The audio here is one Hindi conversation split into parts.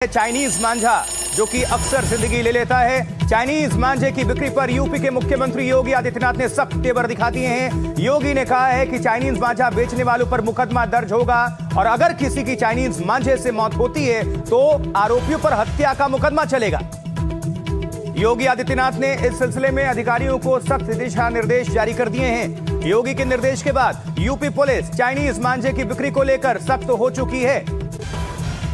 चाइनीज मांझा जो कि अक्सर जिंदगी ले लेता है। चाइनीज मांझे की बिक्री पर यूपी के मुख्यमंत्री योगी आदित्यनाथ ने सख्त तेवर दिखा दिए हैं। योगी ने कहा है कि चाइनीज मांझा बेचने वालों पर मुकदमा दर्ज होगा और अगर किसी की चाइनीज मांझे से मौत होती है तो आरोपियों पर हत्या का मुकदमा चलेगा। योगी आदित्यनाथ ने इस सिलसिले में अधिकारियों को सख्त दिशा निर्देश जारी कर दिए हैं। योगी के निर्देश के बाद यूपी पुलिस चाइनीज मांझे की बिक्री को लेकर सख्त हो चुकी है।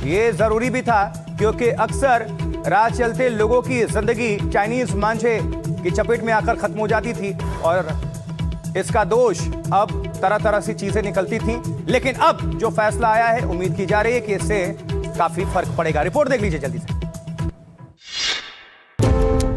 ये जरूरी भी था क्योंकि अक्सर राह चलते लोगों की जिंदगी चाइनीज मांझे की चपेट में आकर खत्म हो जाती थी और इसका दोष अब तरह तरह से चीजें निकलती थीं। लेकिन अब जो फैसला आया है उम्मीद की जा रही है कि इससे काफी फर्क पड़ेगा। रिपोर्ट देख लीजिए जल्दी से।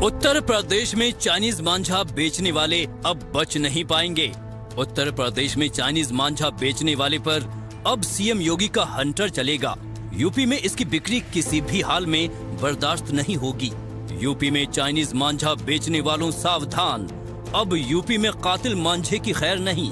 उत्तर प्रदेश में चाइनीज मांझा बेचने वाले अब बच नहीं पाएंगे। उत्तर प्रदेश में चाइनीज मांझा बेचने वाले पर अब सीएम योगी का हंटर चलेगा। यूपी में इसकी बिक्री किसी भी हाल में बर्दाश्त नहीं होगी। यूपी में चाइनीज मांझा बेचने वालों सावधान, अब यूपी में कातिल मांझे की खैर नहीं।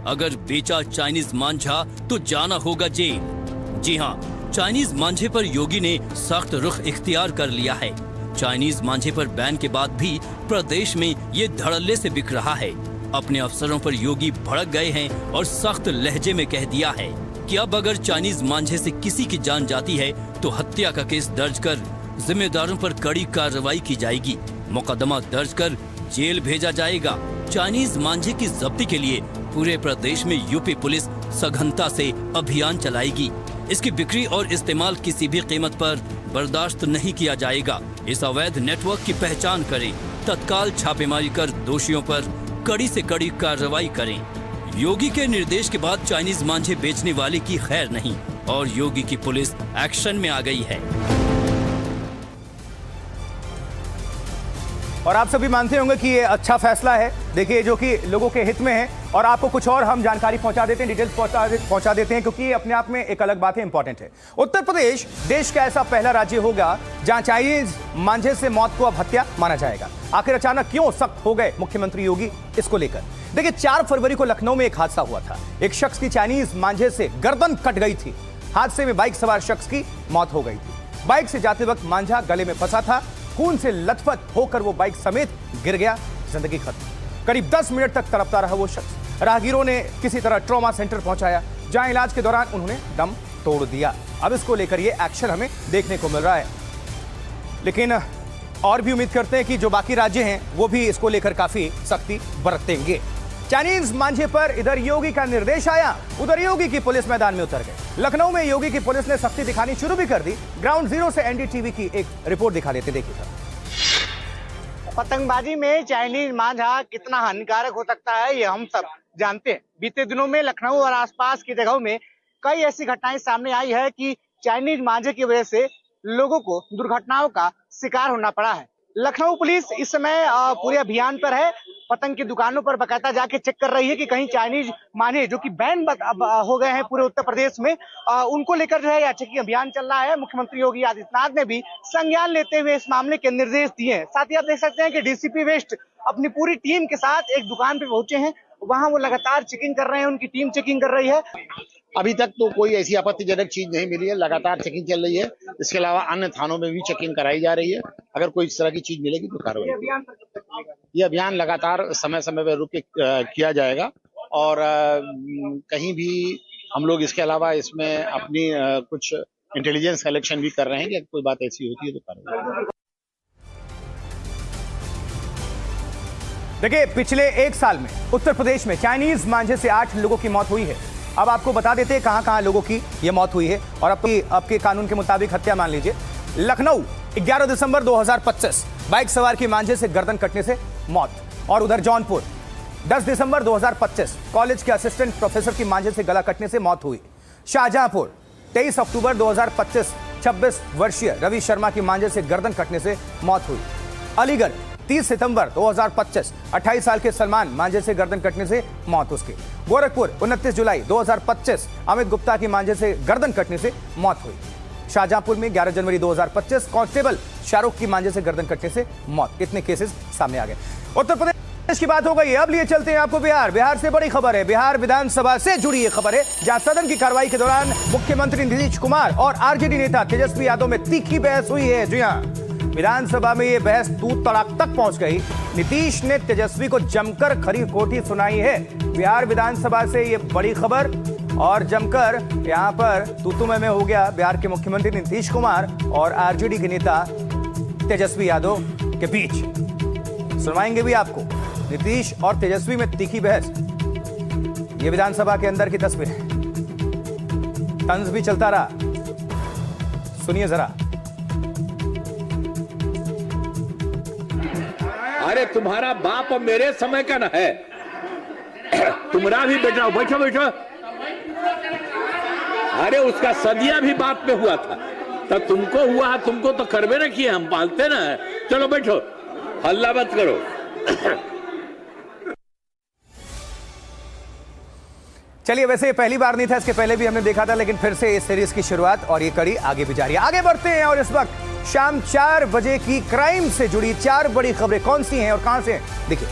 अगर बेचा चाइनीज मांझा तो जाना होगा जेल। जी हां, चाइनीज मांझे पर योगी ने सख्त रुख इख्तियार कर लिया है। चाइनीज मांझे पर बैन के बाद भी प्रदेश में ये धड़ल्ले से बिक रहा है। अपने अफसरों पर योगी भड़क गए हैं और सख्त लहजे में कह दिया है कि अब अगर चाइनीज मांझे से किसी की जान जाती है तो हत्या का केस दर्ज कर जिम्मेदारों पर कड़ी कार्रवाई की जाएगी। मुकदमा दर्ज कर जेल भेजा जाएगा। चाइनीज मांझे की जब्ती के लिए पूरे प्रदेश में यूपी पुलिस सघनता से अभियान चलाएगी। इसकी बिक्री और इस्तेमाल किसी भी कीमत पर बर्दाश्त नहीं किया जाएगा। इस अवैध नेटवर्क की पहचान करें, तत्काल छापेमारी कर दोषियों पर कड़ी से कड़ी कार्रवाई करें। योगी के निर्देश के बाद चाइनीज मांझे बेचने वाले की खैर नहीं और योगी की पुलिस एक्शन में आ गई है। और आप सभी मानते होंगे कि ये अच्छा फैसला है, देखिए, जो कि लोगों के हित में है। और आपको कुछ और हम जानकारी पहुंचा देते हैं, डिटेल्स पहुंचा देते हैं, क्योंकि ये अपने आप में एक अलग बात है, इंपॉर्टेंट है। उत्तर प्रदेश देश का ऐसा पहला राज्य होगा जहां चाइनीज मांझे से मौत को अब हत्या माना जाएगा। आखिर अचानक क्यों सख्त हो गए मुख्यमंत्री योगी इसको लेकर? देखिए, 4 फरवरी को लखनऊ में एक हादसा हुआ था। एक शख्स की चाइनीज मांझे से गर्दन कट गई थी। हादसे में बाइक सवार शख्स की मौत हो गई थी। बाइक से जाते वक्त मांझा गले में फंसा था। खून से लथपथ होकर वो बाइक समेत गिर गया, जिंदगी खत्म। करीब 10 मिनट तक तड़पता रहा वो शख्स। राहगीरों ने किसी तरह ट्रॉमा सेंटर पहुंचाया, जहां इलाज के दौरान उन्होंने दम तोड़ दिया। अब इसको लेकर ये एक्शन हमें देखने को मिल रहा है। लेकिन और भी उम्मीद करते हैं कि जो बाकी राज्य हैं वो भी इसको लेकर काफी सख्ती बरतेंगे। चाइनीज मांझे पर इधर योगी का निर्देश आया, उधर योगी की पुलिस मैदान में उतर गई। लखनऊ में योगी की पुलिस ने सख्ती दिखानी शुरू भी कर दी। ग्राउंड जीरो से एनडीटीवी की एक रिपोर्ट दिखा देते, देखिए। पतंगबाजी में चाइनीज मांझा कितना हानिकारक हो सकता है ये हम सब जानते हैं। बीते दिनों में लखनऊ और आसपास की जगहों में कई ऐसी घटनाएं सामने आई है कि चाइनीज मांझे की वजह से लोगों को दुर्घटनाओं का शिकार होना पड़ा है। लखनऊ पुलिस इस समय पूरे अभियान पर है। पतंग की दुकानों पर बाकायदा जाके चेक कर रही है कि कहीं चाइनीज मांझे जो कि बैन हो गए हैं पूरे उत्तर प्रदेश में, उनको लेकर जो है यह चेकिंग अभियान चल रहा है। मुख्यमंत्री योगी आदित्यनाथ ने भी संज्ञान लेते हुए इस मामले के निर्देश दिए हैं। साथ ही आप देख सकते हैं कि डीसीपी वेस्ट अपनी पूरी टीम के साथ एक दुकान पे पहुंचे हैं। वहां वो लगातार चेकिंग कर रहे हैं, उनकी टीम चेकिंग कर रही है। अभी तक तो कोई ऐसी आपत्तिजनक चीज नहीं मिली है, लगातार चेकिंग चल रही है। इसके अलावा अन्य थानों में भी चेकिंग कराई जा रही है। अगर कोई इस तरह की चीज मिलेगी तो कार्रवाई। ये अभियान लगातार समय समय पर रुक के किया जाएगा और कहीं भी हम लोग इसके अलावा इसमें अपनी कुछ इंटेलिजेंस कलेक्शन भी कर रहे हैं कि कोई बात ऐसी होती है तो कार्रवाई। देखिए, पिछले 1 साल में उत्तर प्रदेश में चाइनीज मांझे से 8 लोगों की मौत हुई है। अब आपको बता देते हैं कहां कहां लोगों की यह मौत हुई है और आपके कानून के मुताबिक हत्या मान लीजिए। लखनऊ 11 दिसंबर 2025 बाइक सवार की मांझे से गर्दन कटने से मौत। और उधर जौनपुर 10 दिसंबर 2025 कॉलेज के असिस्टेंट प्रोफेसर की मांझे से गला कटने से मौत हुई। शाहजहांपुर 23 अक्टूबर 2025 26 वर्षीय रवि शर्मा की मांझे से गर्दन कटने से मौत हुई। अलीगढ़ 30 सितंबर 2025 28 साल के सलमान मांझे से गर्दन कटने से मौत उसकी। गोरखपुर 29 जुलाई 2025 अमित गुप्ता की मांझे से गर्दन कटने से मौत हुई। शाहजहांपुर में 11 जनवरी 2025 कांस्टेबल शाहरुख की मांझे से गर्दन कटने से मौत। कितने केसेस सामने आ गए। उत्तर प्रदेश की बात हो गई है, अब लिए चलते हैं आपको बिहार से बड़ी खबर है। बिहार विधानसभा से जुड़ी ये खबर है, जहां सदन की कार्रवाई के दौरान मुख्यमंत्री नीतीश कुमार और आरजेडी नेता तेजस्वी यादव में तीखी बहस हुई है। जी हां, विधानसभा में ये बहस तूत तड़ाक तक पहुंच गई। नीतीश ने तेजस्वी को जमकर खरी खोटी सुनाई है। बिहार विधानसभा से ये बड़ी खबर और जमकर यहां पर तूतुमे में हो गया बिहार के मुख्यमंत्री नीतीश कुमार और आरजेडी के नेता तेजस्वी यादव के बीच। सुनवाएंगे भी आपको नीतीश और तेजस्वी में तीखी बहस। यह विधानसभा के अंदर की तस्वीर है, तंज भी चलता रहा। सुनिए जरा। अरे तुम्हारा बाप मेरे समय का ना है, तुम्हारा भी बेटा। बैठो बैठो। अरे उसका सदिया भी बाप में हुआ था, तब तुमको हुआ, तुमको तो करवे न किए, हम पालते ना। चलो बैठो, हल्ला मत करो। चलिए, वैसे ये पहली बार नहीं था, इसके पहले भी हमने देखा था, लेकिन फिर से इस सीरीज की शुरुआत और ये कड़ी आगे भी जारी है। आगे बढ़ते हैं और इस वक्त शाम 4 बजे की क्राइम से जुड़ी 4 बड़ी खबरें कौन सी हैं और कहां से हैं, देखिए।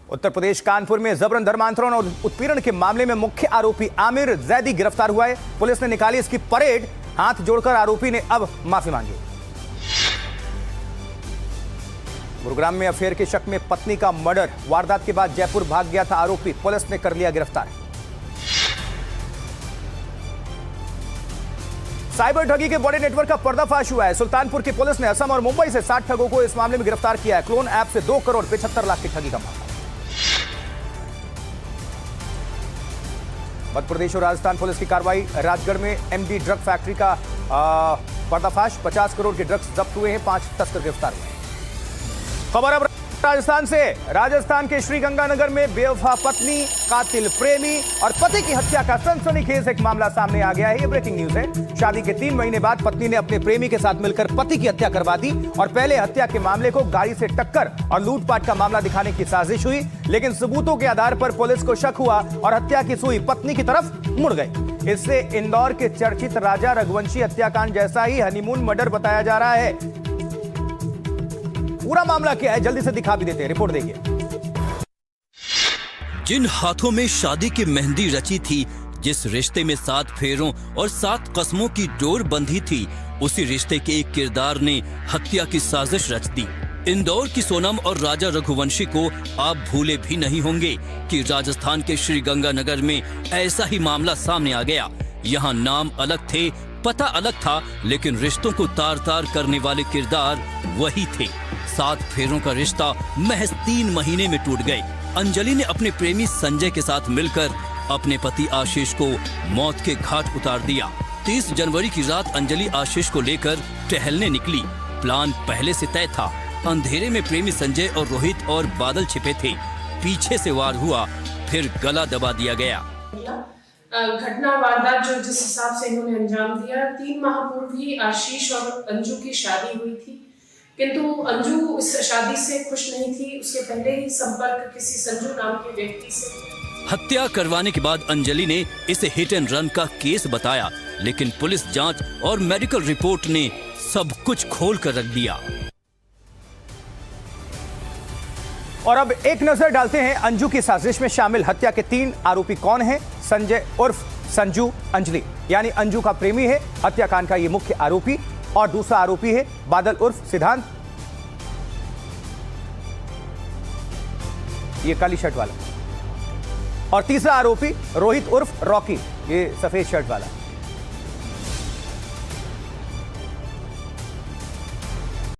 उत्तर प्रदेश कानपुर में जबरन धर्मांतरण और उत्पीड़न के मामले में मुख्य आरोपी आमिर जैदी गिरफ्तार हुआ है। पुलिस ने निकाली इसकी परेड, हाथ जोड़कर आरोपी ने अब माफी मांगी। गुरुग्राम में अफेयर के शक में पत्नी का मर्डर, वारदात के बाद जयपुर भाग गया था आरोपी, पुलिस ने कर लिया गिरफ्तार। साइबर ठगी के बड़े नेटवर्क का पर्दाफाश हुआ है। सुल्तानपुर की पुलिस ने असम और मुंबई से 60 ठगों को इस मामले में गिरफ्तार किया है। क्लोन ऐप से 2 करोड़ 75 लाख की ठगी का मामला। मध्य प्रदेश और राजस्थान पुलिस की कार्रवाई, राजगढ़ में एमडी ड्रग फैक्ट्री का पर्दाफाश, 50 करोड़ के ड्रग्स जब्त हुए हैं, 5 तस्कर गिरफ्तार हुए हैं। खबर अब राजस्थान से। राजस्थान के श्रीगंगानगर में बेवफा पत्नी, कातिल प्रेमी और पति की हत्या का सनसनीखेज एक मामला सामने आ गया है। ये ब्रेकिंग न्यूज है। शादी के 3 महीने बाद पत्नी ने अपने प्रेमी के साथ मिलकर पति की हत्या करवा दी और पहले हत्या के मामले को गाड़ी से टक्कर और लूटपाट का मामला दिखाने की साजिश हुई, लेकिन सबूतों के आधार पर पुलिस को शक हुआ और हत्या की सुई पत्नी की तरफ मुड़ गई। इससे इंदौर के चर्चित राजा रघुवंशी हत्याकांड जैसा ही हनीमून मर्डर बताया जा रहा है। पूरा मामला क्या है जल्दी से दिखा भी देते हैं, रिपोर्ट देखिए। जिन हाथों में शादी की मेहंदी रची थी, जिस रिश्ते में 7 फेरों और 7 कस्मों की डोर बंधी थी, उसी रिश्ते के एक किरदार ने हत्या की साजिश रच दी। इंदौर की सोनम और राजा रघुवंशी को आप भूले भी नहीं होंगे कि राजस्थान के श्रीगंगानगर में ऐसा ही मामला सामने आ गया। यहाँ नाम अलग थे, पता अलग था, लेकिन रिश्तों को तार तार करने वाले किरदार वही थे। 7 फेरों का रिश्ता महज 3 महीने में टूट गए। अंजलि ने अपने प्रेमी संजय के साथ मिलकर अपने पति आशीष को मौत के घाट उतार दिया। 30 जनवरी की रात अंजलि आशीष को लेकर टहलने निकली। प्लान पहले से तय था। अंधेरे में प्रेमी संजय और रोहित और बादल छिपे थे। पीछे से वार हुआ, फिर गला दबा दिया गया। घटना वारदात जो जिस हिसाब से इन्होंने अंजाम दिया, 3 माह पूर्व ही आशीष और अंजू की शादी हुई थी, किंतु अंजू इस शादी से खुश नहीं थी। उसके पहले ही संपर्क किसी संजू नाम के व्यक्ति से। हत्या करवाने के बाद अंजलि ने इसे हिट एंड रन का केस बताया, लेकिन पुलिस जांच और मेडिकल रिपोर्ट ने सब कुछ खोल कर रख दिया। और अब एक नजर डालते हैं अंजू की साजिश में शामिल हत्या के 3 आरोपी कौन हैं। संजय उर्फ संजू अंजलि, यानी अंजू का प्रेमी है हत्याकांड का ये मुख्य आरोपी, और दूसरा आरोपी है बादल उर्फ सिद्धांत, ये काली शर्ट वाला, और तीसरा आरोपी रोहित उर्फ रॉकी, ये सफेद शर्ट वाला।